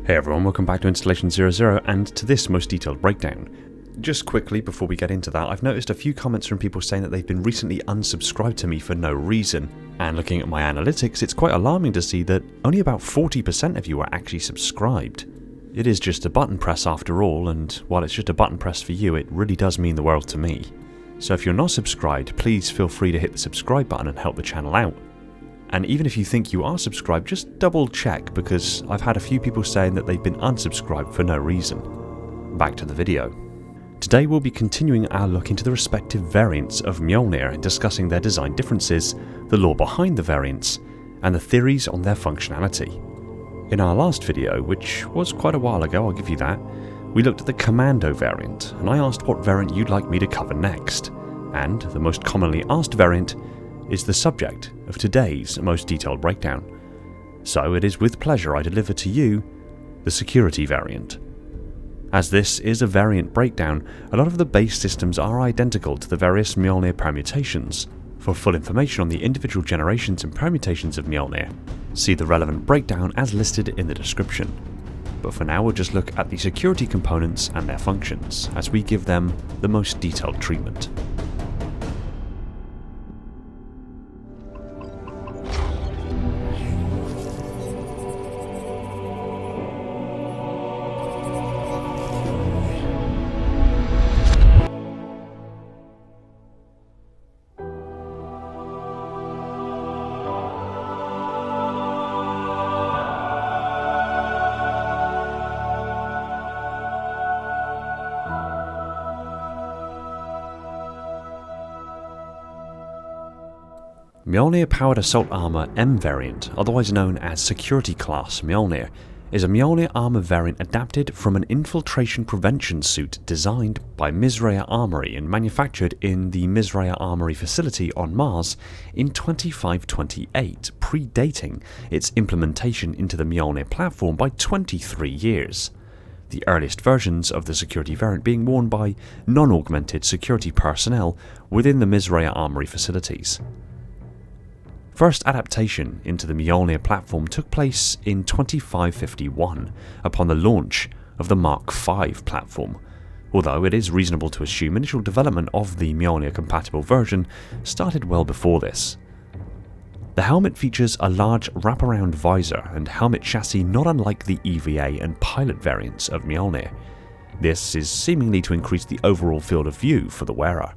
Hey everyone, welcome back to Installation 00 and to this most detailed breakdown. Just quickly before we get into that, I've noticed a few comments from people saying that they've been recently unsubscribed to me for no reason, and looking at my analytics it's quite alarming to see that only about 40% of you are actually subscribed. It is just a button press after all, and while it's just a button press for you, it really does mean the world to me. So if you're not subscribed, please feel free to hit the subscribe button and help the channel out. And even if you think you are subscribed, just double check, because I've had a few people saying that they've been unsubscribed for no reason. Back to the video. Today we'll be continuing our look into the respective variants of MJOLNIR and discussing their design differences, the lore behind the variants, and the theories on their functionality. In our last video, which was quite a while ago, I'll give you that, we looked at the Commando variant, and I asked what variant you'd like me to cover next. And the most commonly asked variant is the subject of today's most detailed breakdown. So it is with pleasure I deliver to you the security variant. As this is a variant breakdown, a lot of the base systems are identical to the various MJOLNIR permutations. For full information on the individual generations and permutations of MJOLNIR, see the relevant breakdown as listed in the description. But for now we'll just look at the security components and their functions, as we give them the most detailed treatment. MJOLNIR Powered Assault Armor M variant, otherwise known as Security Class MJOLNIR, is a MJOLNIR armor variant adapted from an infiltration prevention suit designed by Mizraia Armory and manufactured in the Mizraia Armory facility on Mars in 2528, predating its implementation into the MJOLNIR platform by 23 years. The earliest versions of the security variant being worn by non-augmented security personnel within the Mizraia Armory facilities. First adaptation into the MJOLNIR platform took place in 2551 upon the launch of the Mark V platform, although it is reasonable to assume initial development of the MJOLNIR compatible version started well before this. The helmet features a large wraparound visor and helmet chassis not unlike the EVA and pilot variants of MJOLNIR. This is seemingly to increase the overall field of view for the wearer.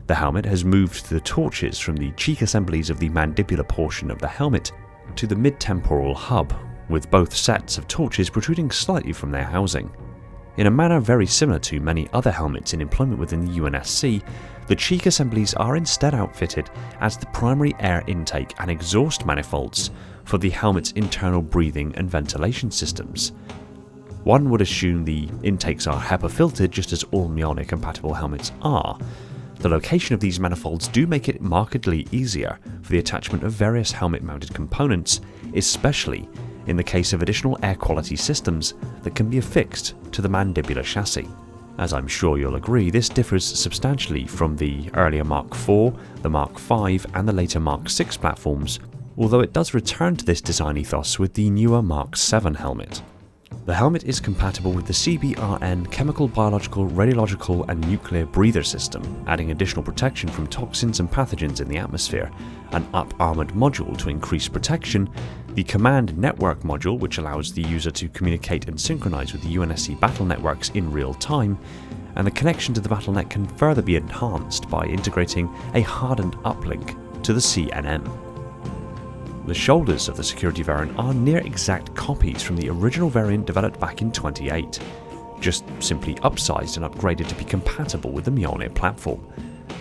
The helmet has moved the torches from the cheek assemblies of the mandibular portion of the helmet to the mid-temporal hub, with both sets of torches protruding slightly from their housing. In a manner very similar to many other helmets in employment within the UNSC, the cheek assemblies are instead outfitted as the primary air intake and exhaust manifolds for the helmet's internal breathing and ventilation systems. One would assume the intakes are HEPA filtered just as all MJOLNIR compatible helmets are. The location of these manifolds do make it markedly easier for the attachment of various helmet-mounted components, especially in the case of additional air quality systems that can be affixed to the mandibular chassis. As I'm sure you'll agree, this differs substantially from the earlier Mark IV, the Mark V and the later Mark VI platforms, although it does return to this design ethos with the newer Mark VII helmet. The helmet is compatible with the CBRN Chemical, Biological, Radiological and Nuclear Breather System, adding additional protection from toxins and pathogens in the atmosphere, an up-armoured module to increase protection, the Command Network module which allows the user to communicate and synchronize with the UNSC battle networks in real time, and the connection to the battlenet can further be enhanced by integrating a hardened uplink to the CNN. The shoulders of the security variant are near exact copies from the original variant developed back in 28, just simply upsized and upgraded to be compatible with the MJOLNIR platform.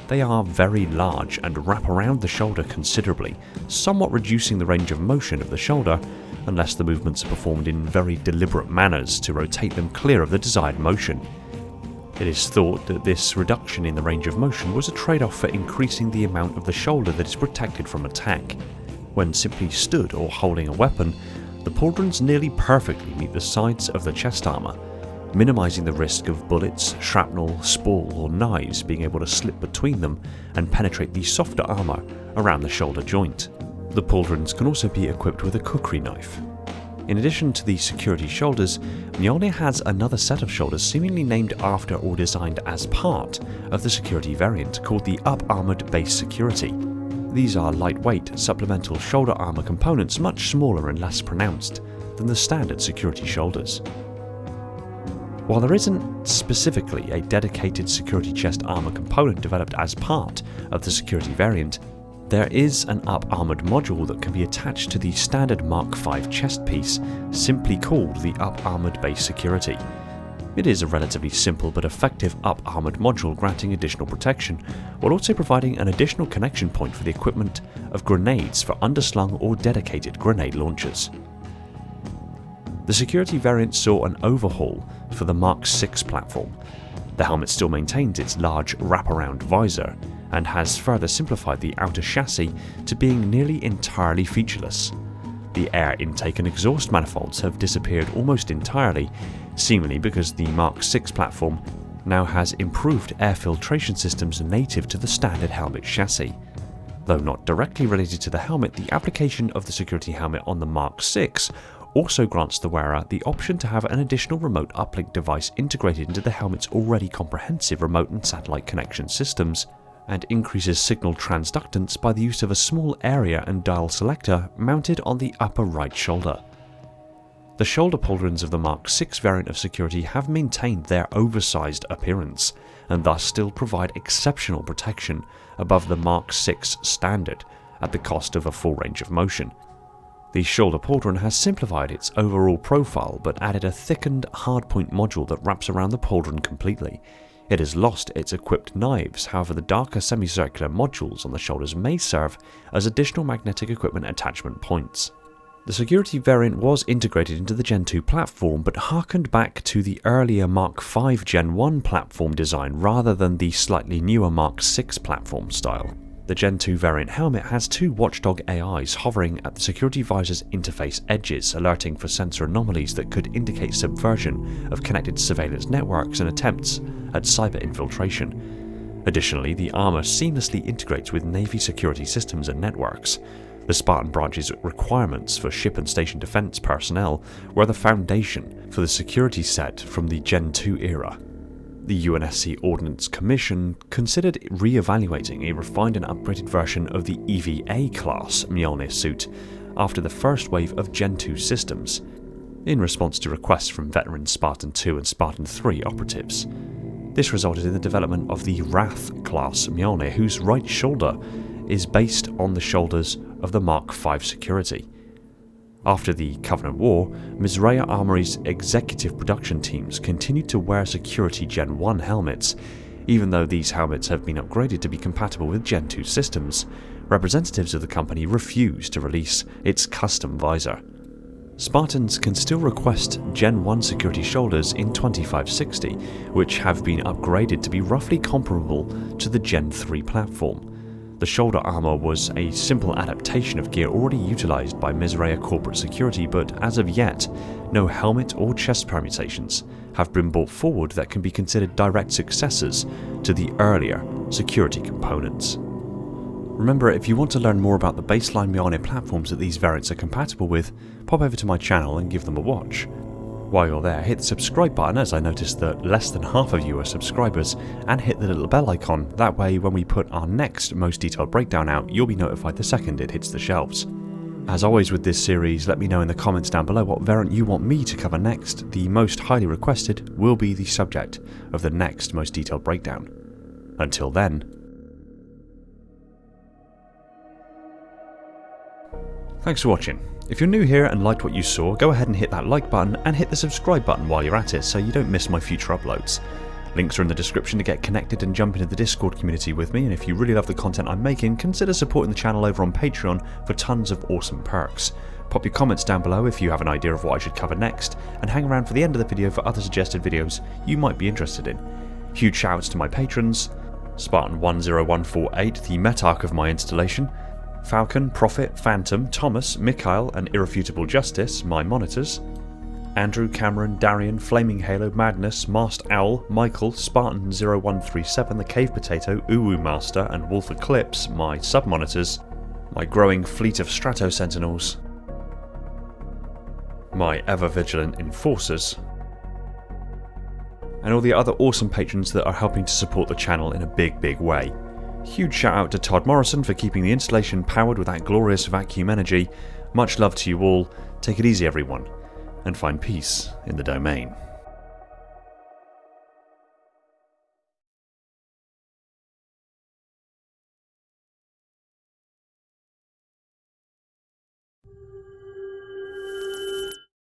They are very large and wrap around the shoulder considerably, somewhat reducing the range of motion of the shoulder unless the movements are performed in very deliberate manners to rotate them clear of the desired motion. It is thought that this reduction in the range of motion was a trade-off for increasing the amount of the shoulder that is protected from attack. When simply stood or holding a weapon, the pauldrons nearly perfectly meet the sides of the chest armour, minimizing the risk of bullets, shrapnel, spall or knives being able to slip between them and penetrate the softer armour around the shoulder joint. The pauldrons can also be equipped with a kukri knife. In addition to the security shoulders, MJOLNIR has another set of shoulders seemingly named after or designed as part of the security variant called the Up-Armoured Base Security. These are lightweight, supplemental shoulder armour components much smaller and less pronounced than the standard security shoulders. While there isn't specifically a dedicated security chest armour component developed as part of the security variant, there is an up-armoured module that can be attached to the standard Mark V chest piece, simply called the Up-Armoured Base Security. It is a relatively simple but effective up-armoured module granting additional protection, while also providing an additional connection point for the equipment of grenades for underslung or dedicated grenade launchers. The security variant saw an overhaul for the Mark VI platform. The helmet still maintains its large wraparound visor, and has further simplified the outer chassis to being nearly entirely featureless. The air intake and exhaust manifolds have disappeared almost entirely, seemingly because the Mark VI platform now has improved air filtration systems native to the standard helmet chassis. Though not directly related to the helmet, the application of the security helmet on the Mark VI also grants the wearer the option to have an additional remote uplink device integrated into the helmet's already comprehensive remote and satellite connection systems, and increases signal transductance by the use of a small area and dial selector mounted on the upper right shoulder. The shoulder pauldrons of the Mark VI variant of security have maintained their oversized appearance, and thus still provide exceptional protection above the Mark VI standard at the cost of a full range of motion. The shoulder pauldron has simplified its overall profile but added a thickened hardpoint module that wraps around the pauldron completely. It has lost its equipped knives, however the darker semicircular modules on the shoulders may serve as additional magnetic equipment attachment points. The security variant was integrated into the Gen 2 platform but harkened back to the earlier Mark V Gen 1 platform design rather than the slightly newer Mark VI platform style. The Gen 2 variant helmet has two watchdog AIs hovering at the security visor's interface edges, alerting for sensor anomalies that could indicate subversion of connected surveillance networks and attempts at cyber infiltration. Additionally, the armour seamlessly integrates with Navy security systems and networks. The Spartan branch's requirements for ship and station defence personnel were the foundation for the security set from the Gen 2 era. The UNSC Ordnance Commission considered re-evaluating a refined and upgraded version of the EVA class MJOLNIR suit after the first wave of Gen 2 systems, in response to requests from veteran Spartan 2 and Spartan 3 operatives. This resulted in the development of the Wrath class MJOLNIR, whose right shoulder is based on the shoulders of the Mark V security. After the Covenant War, Mizraia Armory's executive production teams continued to wear security Gen 1 helmets. Even though these helmets have been upgraded to be compatible with Gen 2 systems, representatives of the company refused to release its custom visor. Spartans can still request Gen 1 security shoulders in 2560, which have been upgraded to be roughly comparable to the Gen 3 platform. The shoulder armour was a simple adaptation of gear already utilised by Mizraia corporate security, but as of yet, no helmet or chest permutations have been brought forward that can be considered direct successors to the earlier security components. Remember, if you want to learn more about the baseline MJOLNIR platforms that these variants are compatible with, pop over to my channel and give them a watch. While you're there, hit the subscribe button, as I noticed that less than half of you are subscribers, and hit the little bell icon. That way when we put our next most detailed breakdown out, you'll be notified the second it hits the shelves. As always with this series, let me know in the comments down below what variant you want me to cover next. The most highly requested will be the subject of the next most detailed breakdown. Until then, thanks for watching. If you're new here and liked what you saw, go ahead and hit that like button and hit the subscribe button while you're at it so you don't miss my future uploads. Links are in the description to get connected and jump into the Discord community with me, and if you really love the content I'm making, consider supporting the channel over on Patreon for tons of awesome perks. Pop your comments down below if you have an idea of what I should cover next, and hang around for the end of the video for other suggested videos you might be interested in. Huge shoutouts to my patrons: Spartan10148, the metarch of my installation; Falcon, Prophet, Phantom, Thomas, Mikhail, and Irrefutable Justice, my monitors; Andrew, Cameron, Darian, Flaming Halo, Madness, Masked Owl, Michael, Spartan0137, The Cave Potato, Uwu Master, and Wolf Eclipse, my sub-monitors; my growing fleet of Strato Sentinels; my ever-vigilant enforcers, and all the other awesome patrons that are helping to support the channel in a big way. Huge shout out to Todd Morrison for keeping the installation powered with that glorious vacuum energy. Much love to you all, take it easy everyone, and find peace in the domain.